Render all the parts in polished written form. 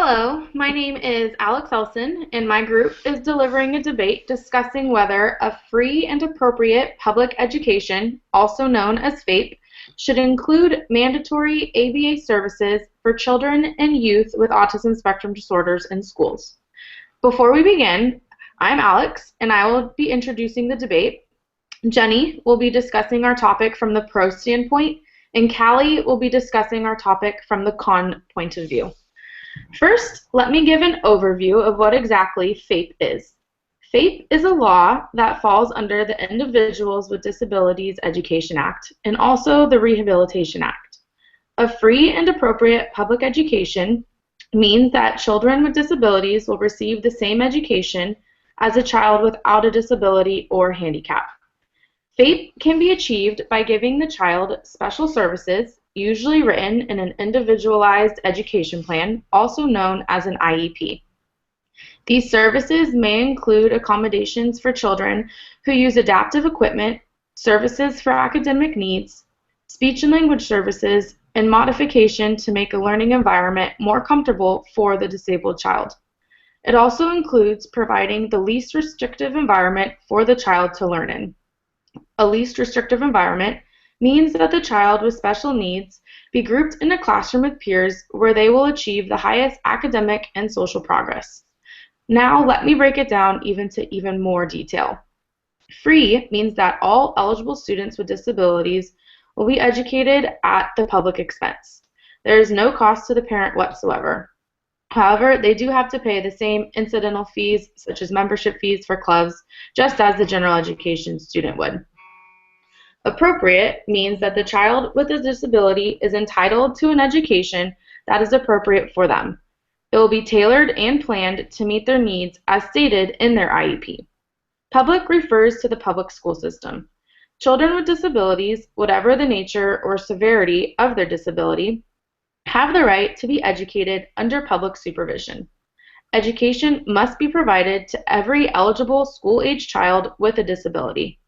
Hello, my name is Alex Elson, and my group is delivering a debate discussing whether a free and appropriate public education, also known as FAPE, should include mandatory ABA services for children and youth with autism spectrum disorders in schools. Before we begin, I'm Alex, and I will be introducing the debate. Jenny will be discussing our topic from the pro standpoint, and Callie will be discussing our topic from the con point of view. First, let me give an overview of what exactly FAPE is. FAPE is a law that falls under the Individuals with Disabilities Education Act and also the Rehabilitation Act. A free and appropriate public education means that children with disabilities will receive the same education as a child without a disability or handicap. FAPE can be achieved by giving the child special services, usually written in an individualized education plan, also known as an IEP. These services may include accommodations for children who use adaptive equipment, services for academic needs, speech and language services, and modification to make a learning environment more comfortable for the disabled child. It also includes providing the least restrictive environment for the child to learn in. A least restrictive environment means that the child with special needs be grouped in a classroom with peers where they will achieve the highest academic and social progress. Now let me break it down to even more detail. Free means that all eligible students with disabilities will be educated at the public expense. There is no cost to the parent whatsoever. However, they do have to pay the same incidental fees, such as membership fees for clubs, just as the general education student would. Appropriate means that the child with a disability is entitled to an education that is appropriate for them. It will be tailored and planned to meet their needs as stated in their IEP. Public refers to the public school system. Children with disabilities, whatever the nature or severity of their disability, have the right to be educated under public supervision. Education must be provided to every eligible school-age child with a disability.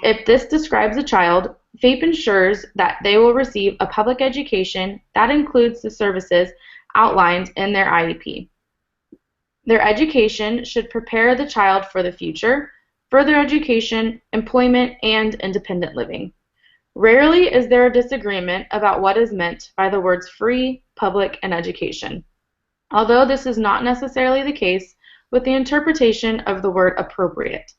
If this describes a child, FAPE ensures that they will receive a public education that includes the services outlined in their IEP. Their education should prepare the child for the future, further education, employment, and independent living. Rarely is there a disagreement about what is meant by the words free, public, and education, although this is not necessarily the case with the interpretation of the word appropriate.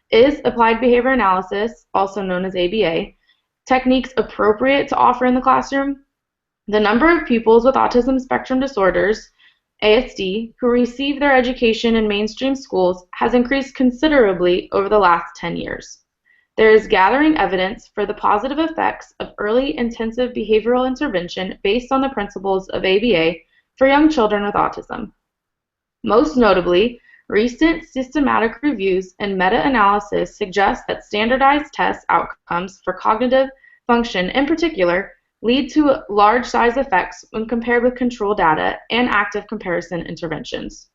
Is applied behavior analysis, also known as ABA, techniques appropriate to offer in the classroom? The number of pupils with autism spectrum disorders, ASD, who receive their education in mainstream schools has increased considerably over the last 10 years. There is gathering evidence for the positive effects of early intensive behavioral intervention based on the principles of ABA for young children with autism. Most notably, recent systematic reviews and meta-analysis suggest that standardized test outcomes for cognitive function in particular lead to large size effects when compared with control data and active comparison interventions.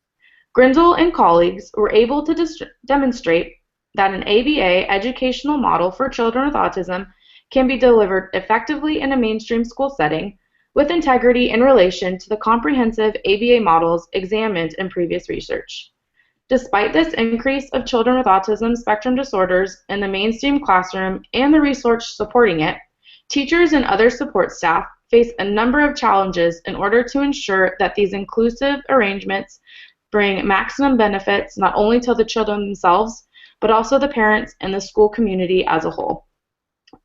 Grindle and colleagues were able to demonstrate that an ABA educational model for children with autism can be delivered effectively in a mainstream school setting with integrity in relation to the comprehensive ABA models examined in previous research. Despite this increase of children with autism spectrum disorders in the mainstream classroom and the research supporting it, teachers and other support staff face a number of challenges in order to ensure that these inclusive arrangements bring maximum benefits not only to the children themselves, but also the parents and the school community as a whole.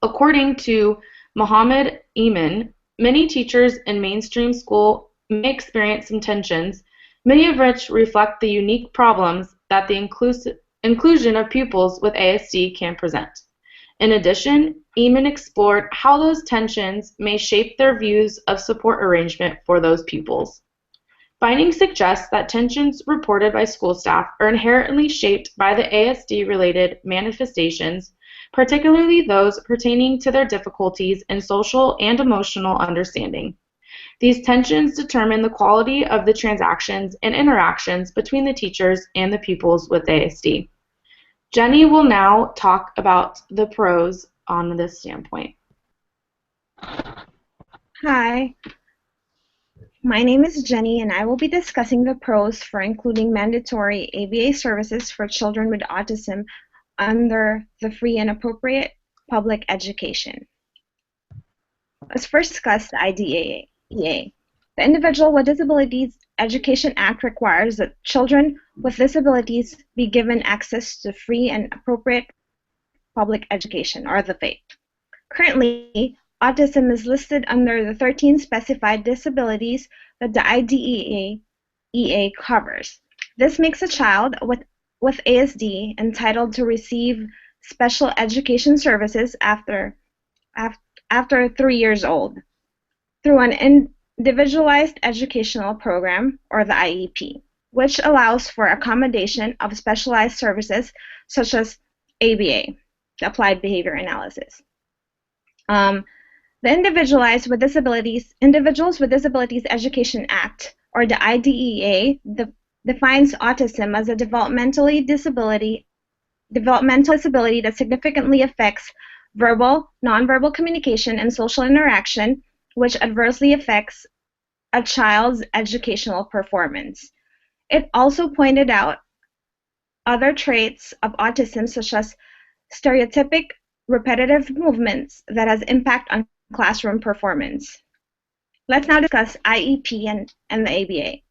According to Mohammed Eamon, many teachers in mainstream school may experience some tensions, many of which reflect the unique problems that the inclusion of pupils with ASD can present. In addition, Eamon explored how those tensions may shape their views of support arrangement for those pupils. Findings suggest that tensions reported by school staff are inherently shaped by the ASD-related manifestations, particularly those pertaining to their difficulties in social and emotional understanding. These tensions determine the quality of the transactions and interactions between the teachers and the pupils with ASD. Jenny will now talk about the pros on this standpoint. Hi, My name is Jenny, and I will be discussing the pros for including mandatory ABA services for children with autism under the free and appropriate public education. Let's first discuss the IDEA. The Individual with Disabilities Education Act requires that children with disabilities be given access to free and appropriate public education, or the FAPE. Currently, autism is listed under the 13 specified disabilities that the IDEA covers. This makes a child with ASD entitled to receive special education services after 3 years old through an individualized educational program, or the IEP, which allows for accommodation of specialized services such as ABA, the Applied Behavior Analysis. The Individuals with Disabilities Education Act, or the IDEA, defines autism as a developmental disability that significantly affects verbal, nonverbal communication, and social interaction, which adversely affects a child's educational performance. It also pointed out other traits of autism, such as stereotypic repetitive movements that has impact on classroom performance. Let's now discuss IEP and the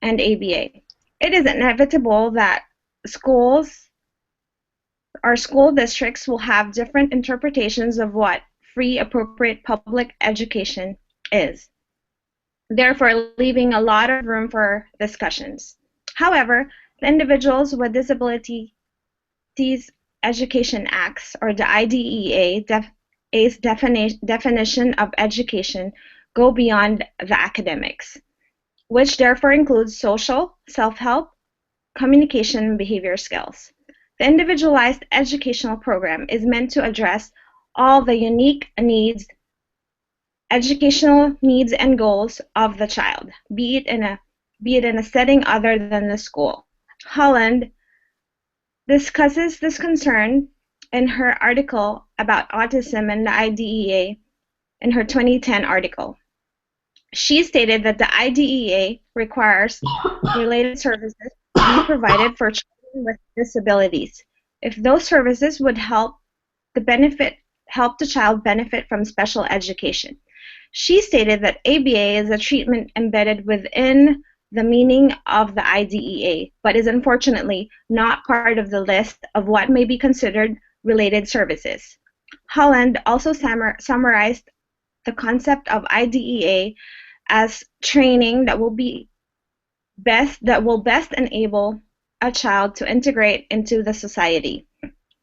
ABA. It is inevitable that schools or school districts will have different interpretations of what free, appropriate public education is, therefore leaving a lot of room for discussions. However, the Individuals with Disabilities Education Acts, or the IDEA's definition of education go beyond the academics, which therefore includes social, self-help, communication, and behavior skills. The individualized educational program is meant to address all the unique needs, educational needs and goals of the child, be it in a setting other than the school. Holland discusses this concern in her article about autism and the IDEA in her 2010 article. She stated that the IDEA requires related services to be provided for children with disabilities if those services would help the child benefit from special education. She stated that ABA is a treatment embedded within the meaning of the IDEA, but is unfortunately not part of the list of what may be considered related services. Holland also summarized the concept of IDEA as training that will best enable a child to integrate into the society,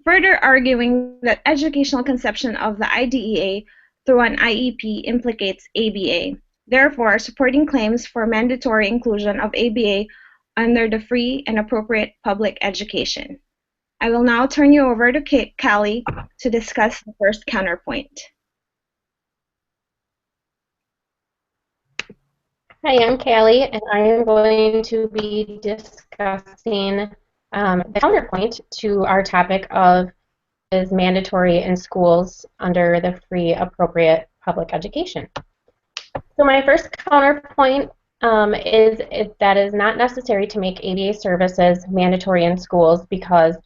further arguing that educational conception of the IDEA through an IEP implicates ABA, therefore supporting claims for mandatory inclusion of ABA under the free and appropriate public education. I will now turn you over to Callie to discuss the first counterpoint. Hi, I'm Callie, and I am going to be discussing the counterpoint to our topic of is mandatory in schools under the free appropriate public education. So my first counterpoint is that it is not necessary to make ABA services mandatory in schools because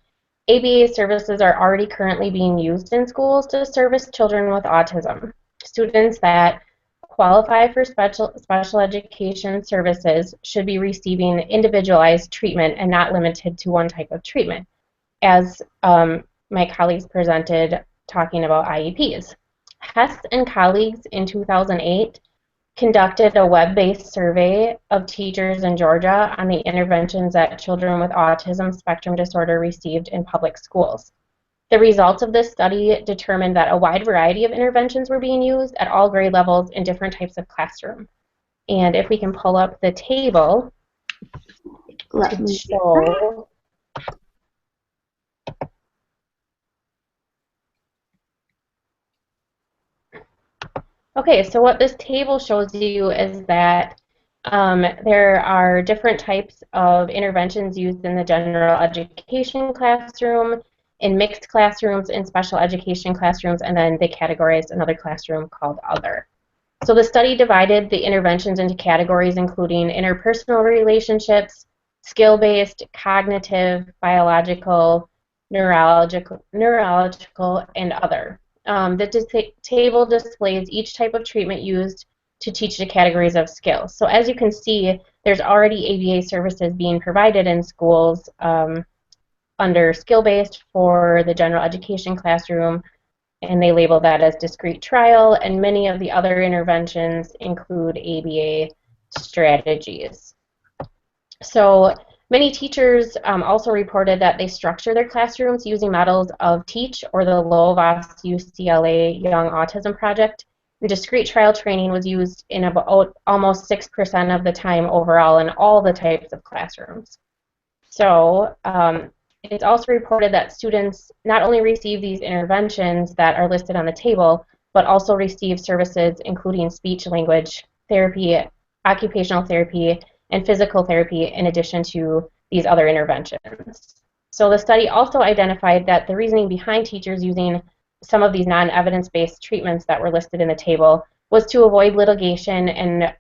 ABA services are already currently being used in schools to service children with autism. Students that qualify for special education services should be receiving individualized treatment and not limited to one type of treatment, as my colleagues presented talking about IEPs. Hess and colleagues in 2008 conducted a web-based survey of teachers in Georgia on the interventions that children with autism spectrum disorder received in public schools. The results of this study determined that a wide variety of interventions were being used at all grade levels in different types of classroom. And if we can pull up the table to show. Okay, so what this table shows you is that there are different types of interventions used in the general education classroom, in mixed classrooms, in special education classrooms, and then they categorize another classroom called other. So the study divided the interventions into categories including interpersonal relationships, skill-based, cognitive, biological, neurological, and other. The table displays each type of treatment used to teach the categories of skills. So as you can see, there's already ABA services being provided in schools under skill-based for the general education classroom, and they label that as discrete trial, and many of the other interventions include ABA strategies. So many teachers also reported that they structure their classrooms using models of TEACH or the Low-VOS UCLA Young Autism Project. And discrete trial training was used in about almost 6% of the time overall in all the types of classrooms. So it's also reported that students not only receive these interventions that are listed on the table, but also receive services including speech language therapy, occupational therapy, and physical therapy in addition to these other interventions. So the study also identified that the reasoning behind teachers using some of these non-evidence-based treatments that were listed in the table was to avoid litigation and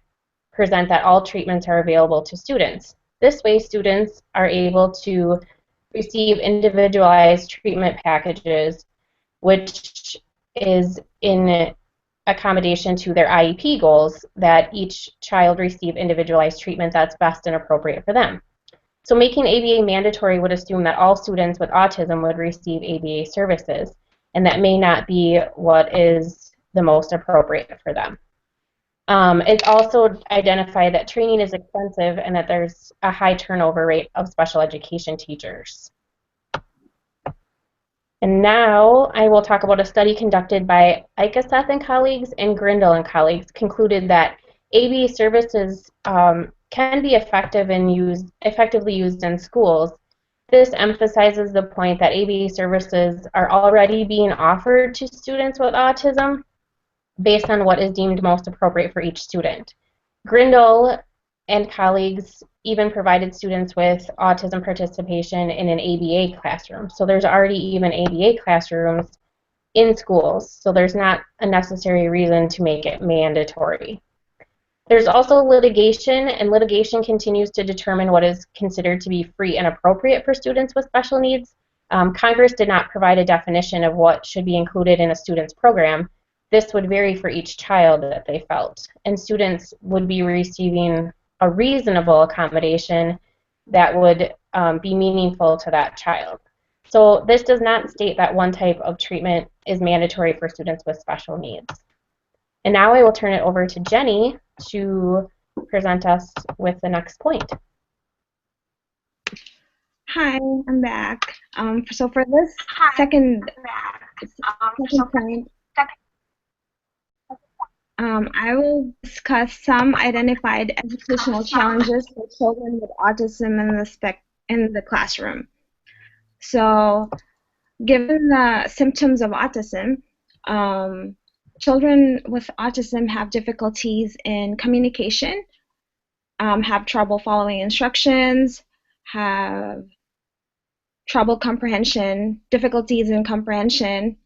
present that all treatments are available to students. This way, students are able to receive individualized treatment packages, which is in accommodation to their IEP goals, that each child receive individualized treatment that's best and appropriate for them. So making ABA mandatory would assume that all students with autism would receive ABA services, and that may not be what is the most appropriate for them. It's also identified that training is expensive and that there's a high turnover rate of special education teachers. And now I will talk about a study conducted by Ikaseth and colleagues and Grindle and colleagues concluded that ABA services can be effectively used in schools. This emphasizes the point that ABA services are already being offered to students with autism based on what is deemed most appropriate for each student. Grindle and colleagues even provided students with autism participation in an ABA classroom. So there's already even ABA classrooms in schools, so there's not a necessary reason to make it mandatory. There's also litigation, and litigation continues to determine what is considered to be free and appropriate for students with special needs. Congress did not provide a definition of what should be included in a student's program. This would vary for each child that they felt, and students would be receiving a reasonable accommodation that would be meaningful to that child. So this does not state that one type of treatment is mandatory for students with special needs. And now I will turn it over to Jenny to present us with the next point. Hi, I'm back. So for this second point, I will discuss some identified educational challenges for children with autism in the classroom. So, given the symptoms of autism, children with autism have difficulties in communication, have trouble following instructions, have trouble comprehension, difficulties in comprehension,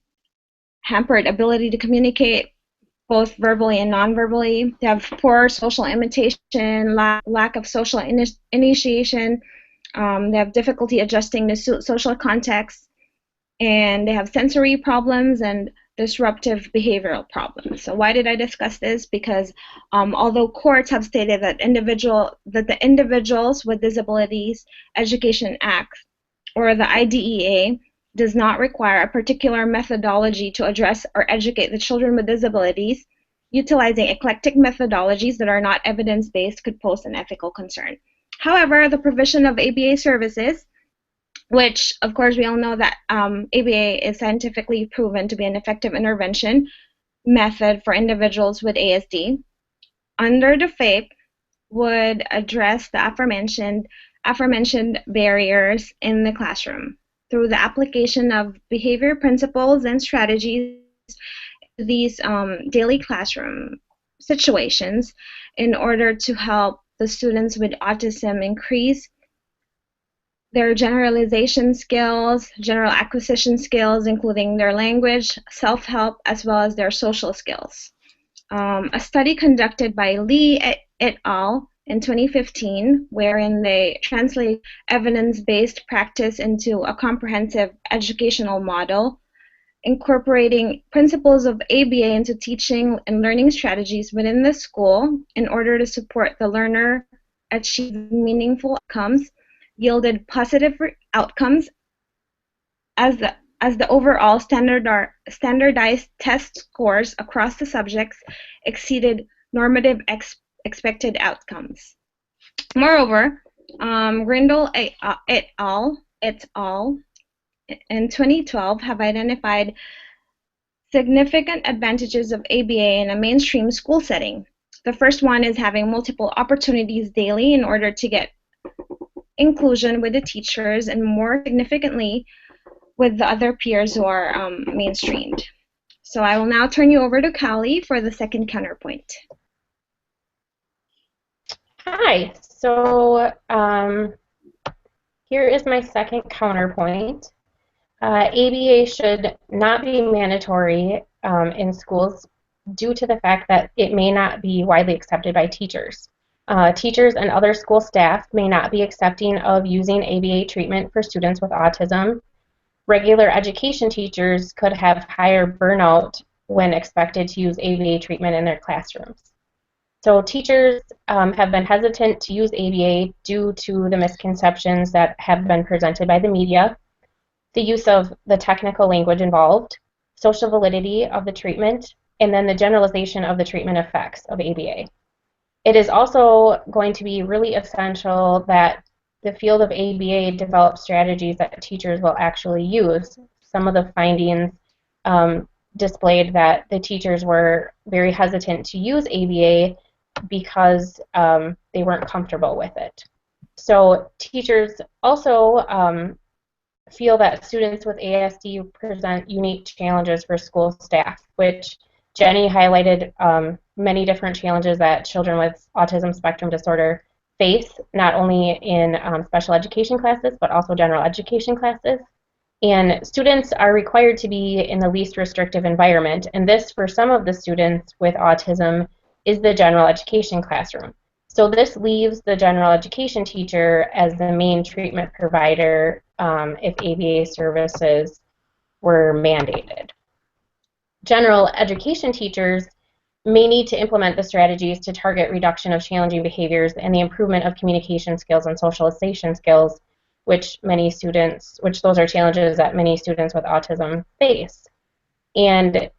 hampered ability to communicate both verbally and non-verbally. They have poor social imitation, lack of social initiation. They have difficulty adjusting to social context, and they have sensory problems and disruptive behavioral problems. So why did I discuss this? Because although courts have stated that the Individuals with Disabilities Education Act, or the IDEA, does not require a particular methodology to address or educate the children with disabilities, utilizing eclectic methodologies that are not evidence-based could pose an ethical concern. However, the provision of ABA services, which of course we all know that ABA is scientifically proven to be an effective intervention method for individuals with ASD, under the FAPE would address the aforementioned barriers in the classroom through the application of behavior principles and strategies to these daily classroom situations in order to help the students with autism increase their generalization skills, general acquisition skills, including their language, self-help, as well as their social skills. A study conducted by Lee et al. In 2015, wherein they translate evidence-based practice into a comprehensive educational model, incorporating principles of ABA into teaching and learning strategies within the school in order to support the learner achieve meaningful outcomes, yielded positive outcomes as the overall standardized test scores across the subjects exceeded normative expected outcomes. Moreover, Grindle et al. In 2012 have identified significant advantages of ABA in a mainstream school setting. The first one is having multiple opportunities daily in order to get inclusion with the teachers, and more significantly with the other peers who are mainstreamed. So I will now turn you over to Callie for the second counterpoint. Hi, so here is my second counterpoint. ABA should not be mandatory in schools due to the fact that it may not be widely accepted by teachers. Teachers and other school staff may not be accepting of using ABA treatment for students with autism. Regular education teachers could have higher burnout when expected to use ABA treatment in their classrooms. So teachers have been hesitant to use ABA due to the misconceptions that have been presented by the media, the use of the technical language involved, social validity of the treatment, and then the generalization of the treatment effects of ABA. It is also going to be really essential that the field of ABA develop strategies that teachers will actually use. Some of the findings displayed that the teachers were very hesitant to use ABA because they weren't comfortable with it. So teachers also feel that students with ASD present unique challenges for school staff, which Jenny highlighted many different challenges that children with autism spectrum disorder face, not only in special education classes, but also general education classes. And students are required to be in the least restrictive environment, and this, for some of the students with autism, is the general education classroom. So this leaves the general education teacher as the main treatment provider if ABA services were mandated. General education teachers may need to implement the strategies to target reduction of challenging behaviors and the improvement of communication skills and socialization skills, which those are challenges that many students with autism face. And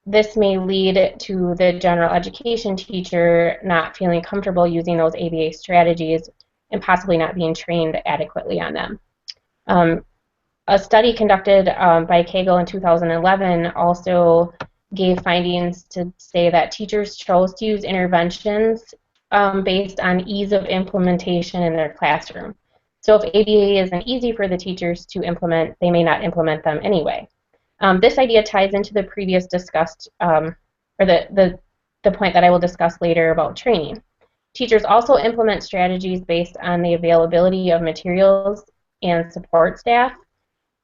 this may lead to the general education teacher not feeling comfortable using those ABA strategies and possibly not being trained adequately on them. A study conducted by Cagle in 2011 also gave findings to say that teachers chose to use interventions based on ease of implementation in their classroom. So if ABA isn't easy for the teachers to implement, they may not implement them anyway. This idea ties into the previous discussed, or the point that I will discuss later about training. Teachers also implement strategies based on the availability of materials and support staff,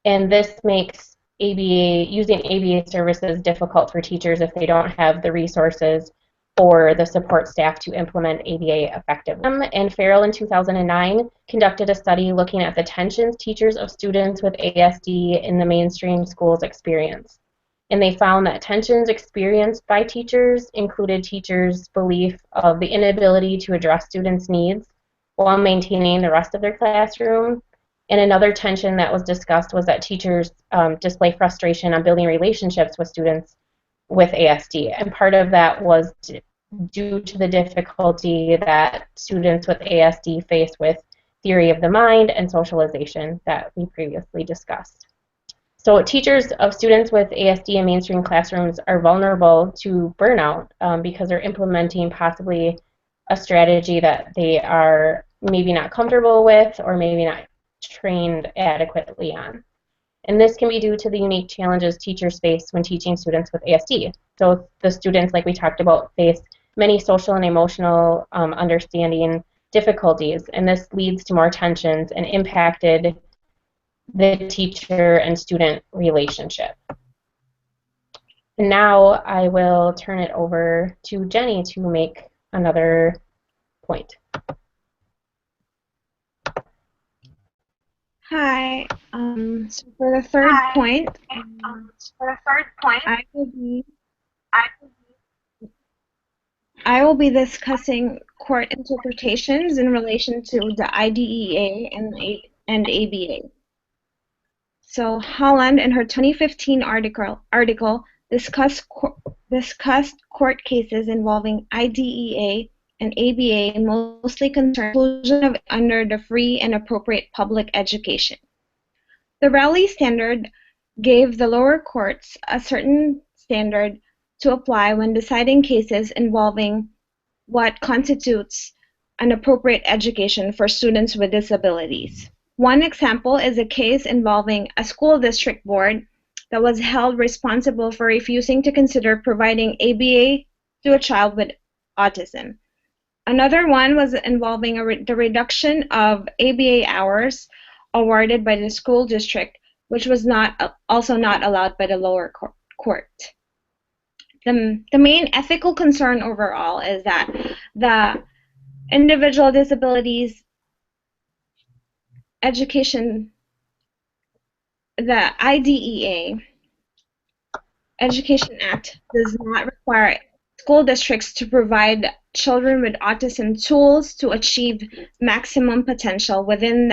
and this makes using ABA services difficult for teachers if they don't have the resources or the support staff to implement ABA effectively. And Farrell in 2009 conducted a study looking at the tensions teachers of students with ASD in the mainstream schools experience. And they found that tensions experienced by teachers included teachers' belief of the inability to address students' needs while maintaining the rest of their classroom. And another tension that was discussed was that teachers display frustration on building relationships with students with ASD. And part of that was due to the difficulty that students with ASD face with theory of the mind and socialization that we previously discussed. So teachers of students with ASD in mainstream classrooms are vulnerable to burnout because they're implementing possibly a strategy that they are maybe not comfortable with or maybe not trained adequately on. And this can be due to the unique challenges teachers face when teaching students with ASD. So the students, like we talked about, face many social and emotional understanding difficulties, and this leads to more tensions and impacted the teacher and student relationship. And now I will turn it over to Jenny to make another point. Hi. So for the third point, I will be I will be discussing court interpretations in relation to the IDEA and ABA. So Holland, in her 2015 article discussed court cases involving IDEA and ABA, mostly concerned inclusion of under the free and appropriate public education. The Rowley standard gave the lower courts a certain standard to apply when deciding cases involving what constitutes an appropriate education for students with disabilities. One example is a case involving a school district board that was held responsible for refusing to consider providing ABA to a child with autism. Another one was involving the reduction of ABA hours awarded by the school district, which was also not allowed by the lower court. The main ethical concern overall is that the individual disabilities education, the IDEA Education Act does not require school districts to provide children with autism tools to achieve maximum potential within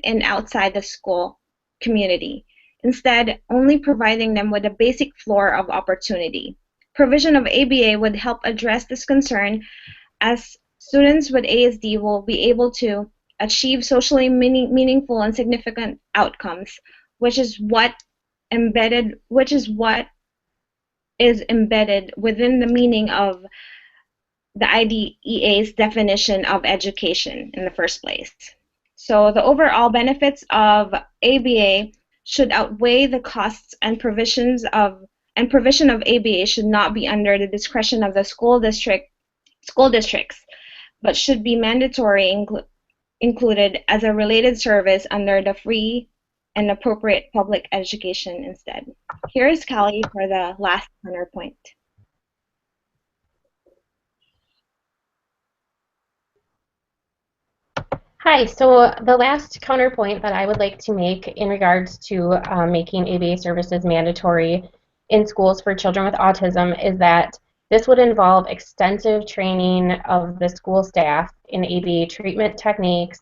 and outside the school community. Instead, only providing them with a basic floor of opportunity. Provision of ABA would help address this concern, as students with ASD will be able to achieve socially meaningful and significant outcomes, which is what is embedded within the meaning of the IDEA's definition of education in the first place. So the overall benefits of ABA should outweigh the costs, and provision of ABA should not be under the discretion of the school districts, but should be mandatory included as a related service under the free and appropriate public education instead. Here is Callie for the last counterpoint. Hi, so the last counterpoint that I would like to make in regards to making ABA services mandatory in schools for children with autism is that this would involve extensive training of the school staff in ABA treatment techniques,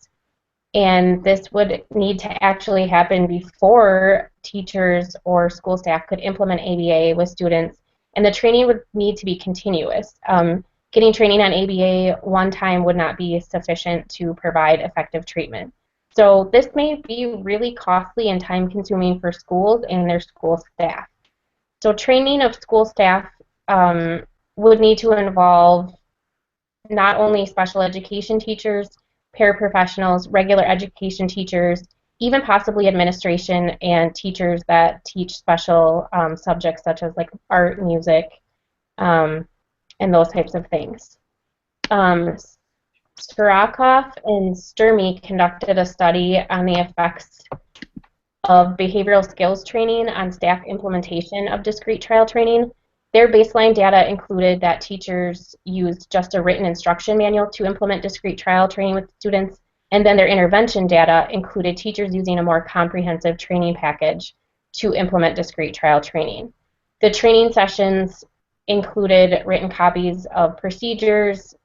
and this would need to actually happen before teachers or school staff could implement ABA with students, and the training would need to be continuous. Getting training on ABA one time would not be sufficient to provide effective treatment. So this may be really costly and time-consuming for schools and their school staff. So training of school staff would need to involve not only special education teachers, paraprofessionals, regular education teachers, even possibly administration and teachers that teach special subjects such as like art, music, and those types of things. Skirakoff and Sturmy conducted a study on the effects of behavioral skills training on staff implementation of discrete trial training. Their baseline data included that teachers used just a written instruction manual to implement discrete trial training with students, and then their intervention data included teachers using a more comprehensive training package to implement discrete trial training. The training sessions included written copies of procedures,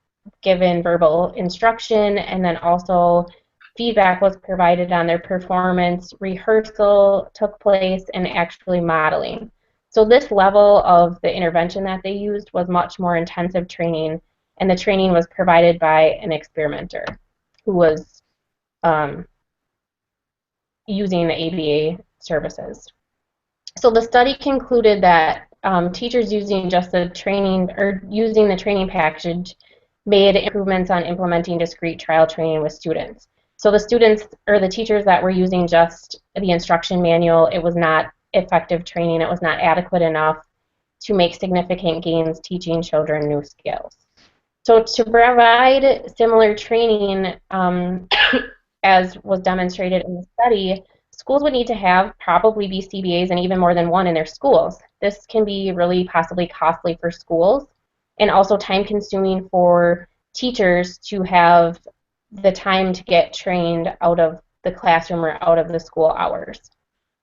given verbal instruction, and then also feedback was provided on their performance, rehearsal took place, and actually modeling. So this level of the intervention that they used was much more intensive training, and the training was provided by an experimenter who was using the ABA services. So the study concluded that teachers using just the training or using the training package made improvements on implementing discrete trial training with students. So the students or the teachers that were using just the instruction manual, it was not effective training, it was not adequate enough to make significant gains teaching children new skills. So to provide similar training as was demonstrated in the study, schools would need to have probably BCBAs and even more than one in their schools. this can be really possibly costly for schools and also time consuming for teachers to have the time to get trained out of the classroom or out of the school hours.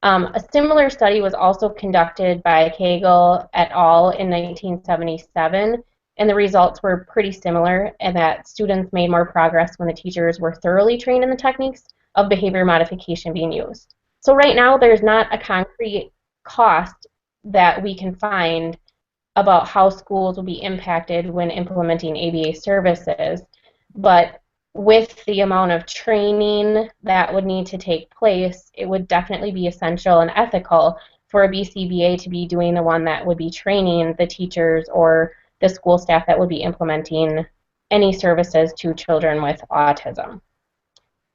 A similar study was also conducted by Cagle et al. In 1977, and the results were pretty similar in that students made more progress when the teachers were thoroughly trained in the techniques of behavior modification being used. So right now there's not a concrete cost that we can find about how schools will be impacted when implementing ABA services, but with the amount of training that would need to take place, it would definitely be essential and ethical for a BCBA to be doing the one that would be training the teachers or the school staff that would be implementing any services to children with autism.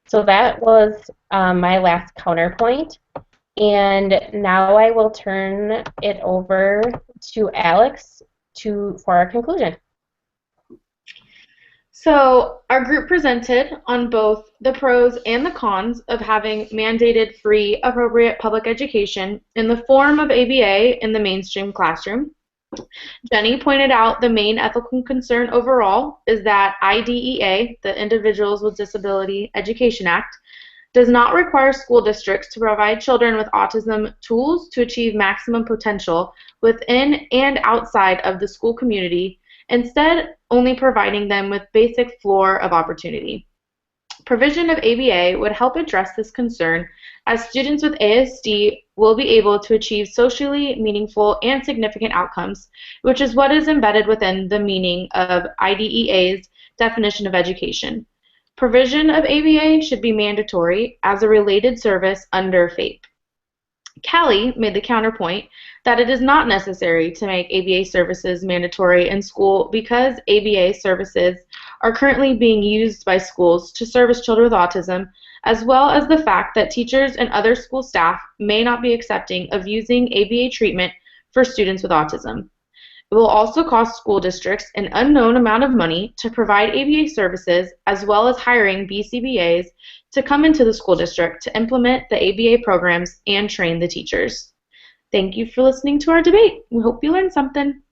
So that was my last counterpoint. And now I will turn it over to Alex for our conclusion. So our group presented on both the pros and the cons of having mandated free, appropriate public education in the form of ABA in the mainstream classroom. Jenny pointed out the main ethical concern overall is that IDEA, the Individuals with Disability Education Act, does not require school districts to provide children with autism tools to achieve maximum potential within and outside of the school community, instead only providing them with basic floor of opportunity. Provision of ABA would help address this concern, as students with ASD will be able to achieve socially meaningful and significant outcomes, which is what is embedded within the meaning of IDEA's definition of education. Provision of ABA should be mandatory as a related service under FAPE. Callie made the counterpoint that it is not necessary to make ABA services mandatory in school because ABA services are currently being used by schools to service children with autism, as well as the fact that teachers and other school staff may not be accepting of using ABA treatment for students with autism. It will also cost school districts an unknown amount of money to provide ABA services, as well as hiring BCBAs to come into the school district to implement the ABA programs and train the teachers. Thank you for listening to our debate. We hope you learned something.